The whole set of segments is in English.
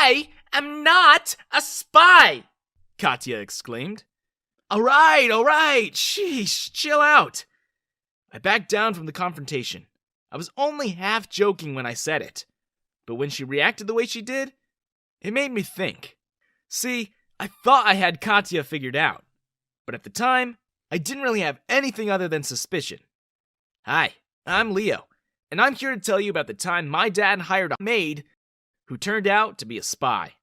I am not a spy, Katya exclaimed. All right, sheesh, chill out. I backed down from the confrontation. I was only half joking when I said it, but when she reacted the way she did, it made me think. See, I thought I had Katya figured out, but at the time, I didn't really have anything other than suspicion. Hi, I'm Leo, and I'm here to tell you about the time my dad hired a maid who turned out to be a spy.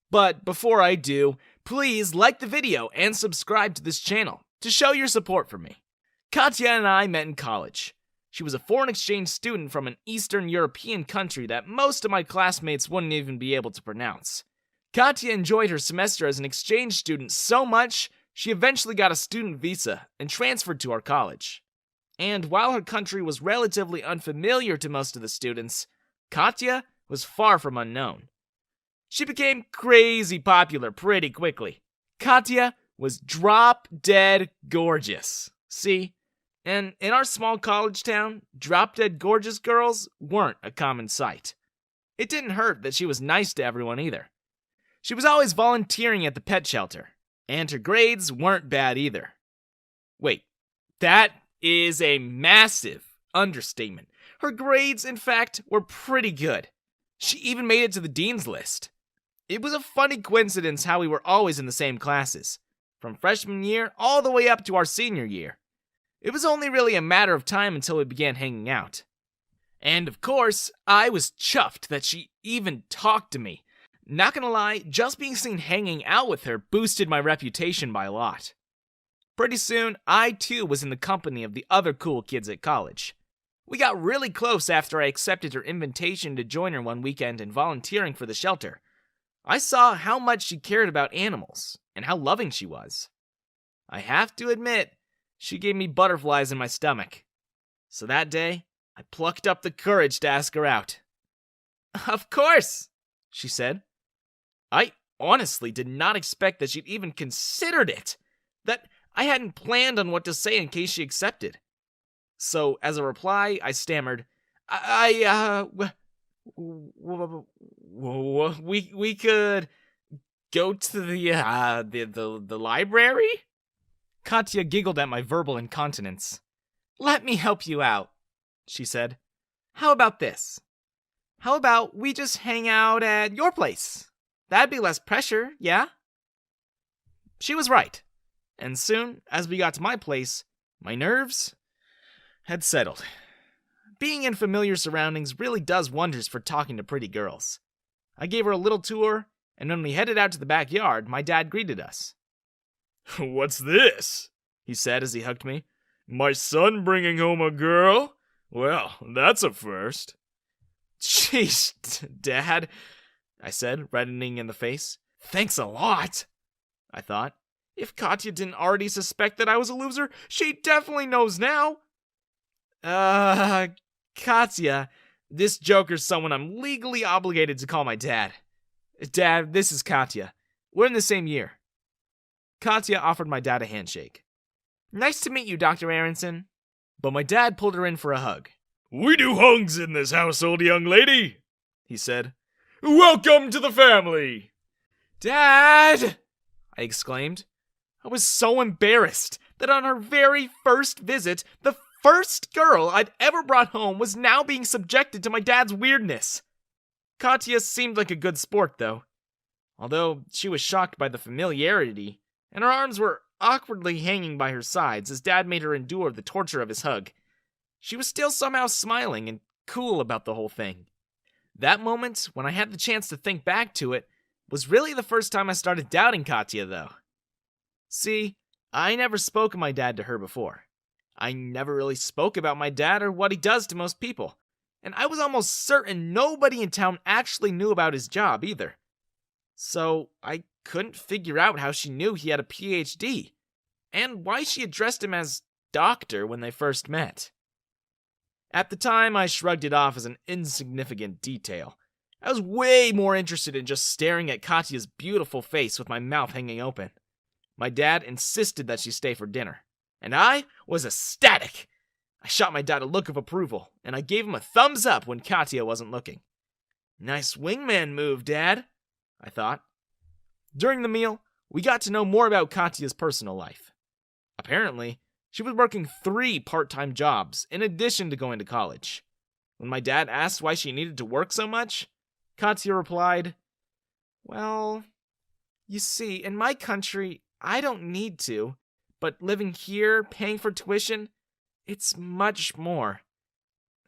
But before I do, please like the video and subscribe to this channel to show your support for me. Katya and I met in college. She was a foreign exchange student from an Eastern European country that most of my classmates wouldn't even be able to pronounce. Katya enjoyed her semester as an exchange student so much, she eventually got a student visa and transferred to our college. And while her country was relatively unfamiliar to most of the students, Katya was far from unknown. She became crazy popular pretty quickly. Katya was drop-dead gorgeous. See? And in our small college town, drop-dead gorgeous girls weren't a common sight. It didn't hurt that she was nice to everyone either. She was always volunteering at the pet shelter, and her grades weren't bad either. Wait, that is a massive understatement. Her grades, in fact, were pretty good. She even made it to the dean's list. It was a funny coincidence how we were always in the same classes, from freshman year all the way up to our senior year. It was only really a matter of time until we began hanging out. And of course, I was chuffed that she even talked to me. Not gonna lie, just being seen hanging out with her boosted my reputation by a lot. Pretty soon, I too was in the company of the other cool kids at college. We got really close after I accepted her invitation to join her one weekend in volunteering for the shelter. I saw how much she cared about animals, and how loving she was. I have to admit, she gave me butterflies in my stomach. So that day, I plucked up the courage to ask her out. Of course, she said. I honestly did not expect that she'd even considered it. That I hadn't planned on what to say in case she accepted. So, as a reply, I stammered, we could go to the library? Katya giggled at my verbal incontinence. Let me help you out, she said. How about this? How about we just hang out at your place? That'd be less pressure, yeah? She was right. And soon, as we got to my place, my nerves had settled. Being in familiar surroundings really does wonders for talking to pretty girls. I gave her a little tour, and when we headed out to the backyard, my dad greeted us. What's this? He said as he hugged me. My son bringing home a girl? Well, that's a first. Jeez, Dad, I said, reddening in the face. Thanks a lot, I thought. If Katya didn't already suspect that I was a loser, she definitely knows now. Katya, this joker's someone I'm legally obligated to call my dad. Dad, this is Katya. We're in the same year. Katya offered my dad a handshake. Nice to meet you, Dr. Aronson. But my dad pulled her in for a hug. We do hugs in this household, young lady, he said. Welcome to the family. Dad, I exclaimed. I was so embarrassed that on her very first visit, the first girl I'd ever brought home was now being subjected to my dad's weirdness. Katya seemed like a good sport, though. Although she was shocked by the familiarity, and her arms were awkwardly hanging by her sides as Dad made her endure the torture of his hug, she was still somehow smiling and cool about the whole thing. That moment, when I had the chance to think back to it, was really the first time I started doubting Katya, though. See, I never spoke of my dad to her before. I never really spoke about my dad or what he does to most people, and I was almost certain nobody in town actually knew about his job either. So I couldn't figure out how she knew he had a PhD, and why she addressed him as doctor when they first met. At the time, I shrugged it off as an insignificant detail. I was way more interested in just staring at Katya's beautiful face with my mouth hanging open. My dad insisted that she stay for dinner, and I was ecstatic. I shot my dad a look of approval, and I gave him a thumbs up when Katya wasn't looking. Nice wingman move, Dad, I thought. During the meal, we got to know more about Katya's personal life. Apparently, she was working 3 part-time jobs in addition to going to college. When my dad asked why she needed to work so much, Katya replied, "Well, you see, in my country, I don't need to, but living here, paying for tuition, it's much more.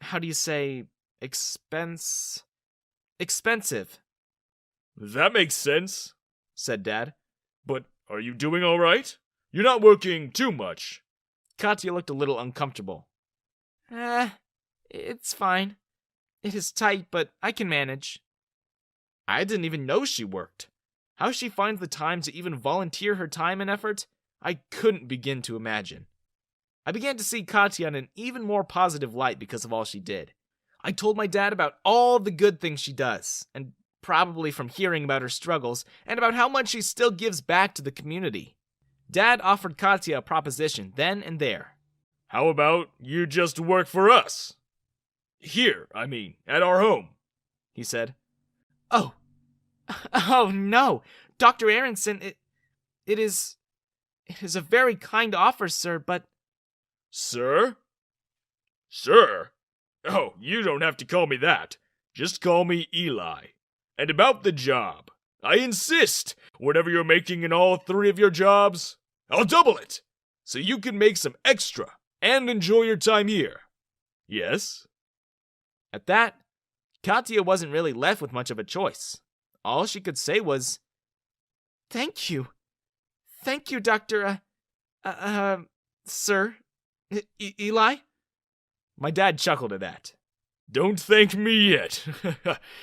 How do you say, expensive?" That makes sense, said Dad. But are you doing all right? You're not working too much. Katya looked a little uncomfortable. It's fine. It is tight, but I can manage. I didn't even know she worked. How she finds the time to even volunteer her time and effort, I couldn't begin to imagine. I began to see Katya in an even more positive light because of all she did. I told my dad about all the good things she does, and probably from hearing about her struggles, and about how much she still gives back to the community. Dad offered Katya a proposition then and there. How about you just work for us? Here, at our home, he said. Oh no, Dr. Aronson, it is a very kind offer, sir, but... Sir? Sir? Oh, you don't have to call me that. Just call me Eli. And about the job, I insist, whatever you're making in all 3 of your jobs, I'll double it, so you can make some extra and enjoy your time here. Yes? At that, Katya wasn't really left with much of a choice. All she could say was, Thank you. Thank you, Dr. Sir. Eli? My dad chuckled at that. Don't thank me yet.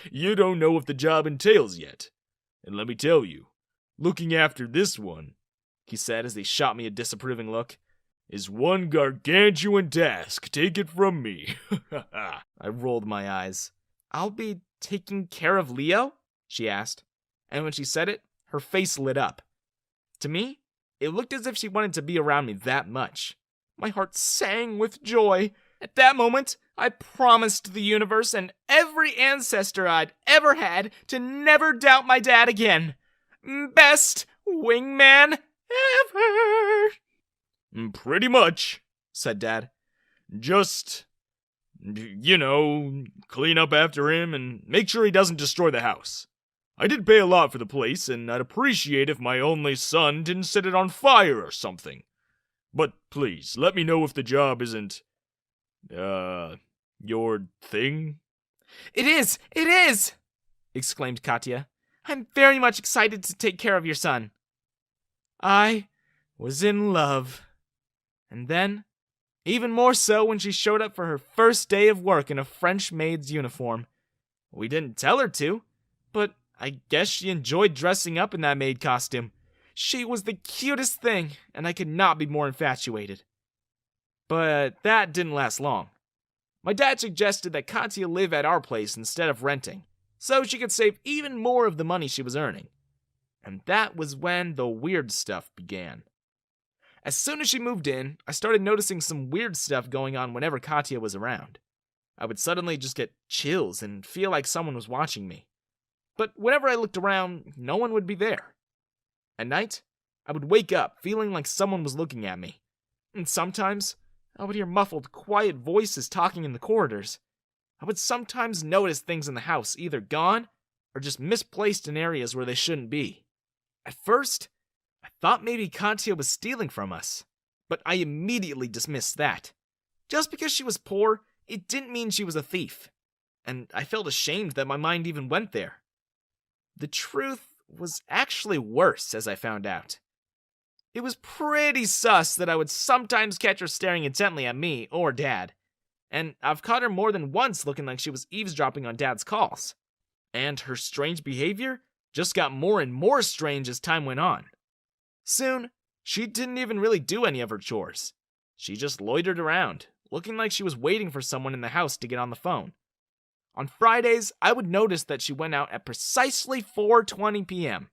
You don't know what the job entails yet. And let me tell you, looking after this one, he said as he shot me a disapproving look, is one gargantuan task, take it from me. I rolled my eyes. I'll be taking care of Leo? She asked. And when she said it, her face lit up. To me, it looked as if she wanted to be around me that much. My heart sang with joy. At that moment, I promised the universe and every ancestor I'd ever had to never doubt my dad again. Best wingman ever! Pretty much, said Dad. Just, clean up after him and make sure he doesn't destroy the house. I did pay a lot for the place, and I'd appreciate if my only son didn't set it on fire or something. But please, let me know if the job isn't, your thing? It is! Exclaimed Katya. I'm very much excited to take care of your son. I was in love. And then, even more so when she showed up for her first day of work in a French maid's uniform. We didn't tell her to, but I guess she enjoyed dressing up in that maid costume. She was the cutest thing, and I could not be more infatuated. But that didn't last long. My dad suggested that Katya live at our place instead of renting, so she could save even more of the money she was earning. And that was when the weird stuff began. As soon as she moved in, I started noticing some weird stuff going on whenever Katya was around. I would suddenly just get chills and feel like someone was watching me. But whenever I looked around, no one would be there. At night, I would wake up feeling like someone was looking at me. And sometimes, I would hear muffled, quiet voices talking in the corridors. I would sometimes notice things in the house either gone or just misplaced in areas where they shouldn't be. At first, I thought maybe Katya was stealing from us, but I immediately dismissed that. Just because she was poor, it didn't mean she was a thief. And I felt ashamed that my mind even went there. The truth was actually worse, as I found out. It was pretty sus that I would sometimes catch her staring intently at me or Dad. And I've caught her more than once looking like she was eavesdropping on Dad's calls. And her strange behavior just got more and more strange as time went on. Soon, she didn't even really do any of her chores. She just loitered around, looking like she was waiting for someone in the house to get on the phone. On Fridays, I would notice that she went out at precisely 4:20 p.m.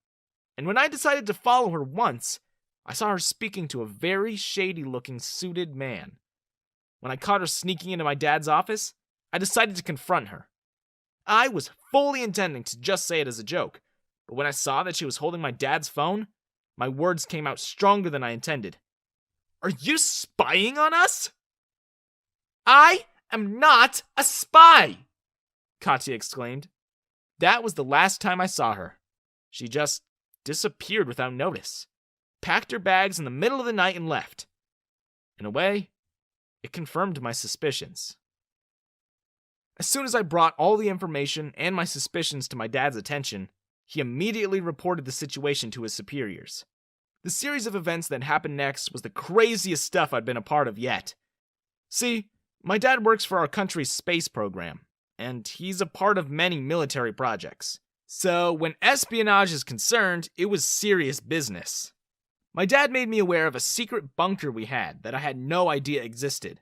And when I decided to follow her once, I saw her speaking to a very shady-looking suited man. When I caught her sneaking into my dad's office, I decided to confront her. I was fully intending to just say it as a joke, but when I saw that she was holding my dad's phone, my words came out stronger than I intended. Are you spying on us? I am not a spy, Katya exclaimed. That was the last time I saw her. She just disappeared without notice, packed her bags in the middle of the night and left. In a way, it confirmed my suspicions. As soon as I brought all the information and my suspicions to my dad's attention, he immediately reported the situation to his superiors. The series of events that happened next was the craziest stuff I'd been a part of yet. See, my dad works for our country's space program, and he's a part of many military projects. So when espionage is concerned, it was serious business. My dad made me aware of a secret bunker we had that I had no idea existed.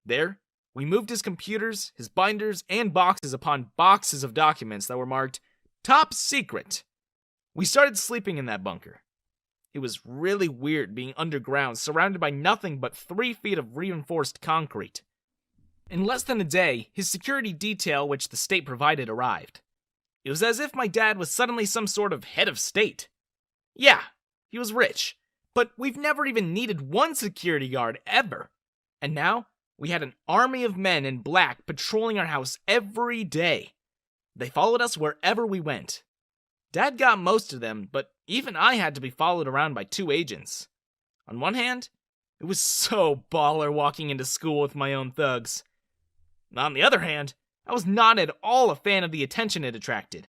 There, we moved his computers, his binders, and boxes upon boxes of documents that were marked Top Secret. We started sleeping in that bunker. It was really weird being underground, surrounded by nothing but 3 feet of reinforced concrete. In less than a day, his security detail, which the state provided, arrived. It was as if my dad was suddenly some sort of head of state. Yeah, he was rich, but we've never even needed one security guard ever. And now, we had an army of men in black patrolling our house every day. They followed us wherever we went. Dad got most of them, but even I had to be followed around by 2 agents. On one hand, it was so baller walking into school with my own thugs. On the other hand, I was not at all a fan of the attention it attracted.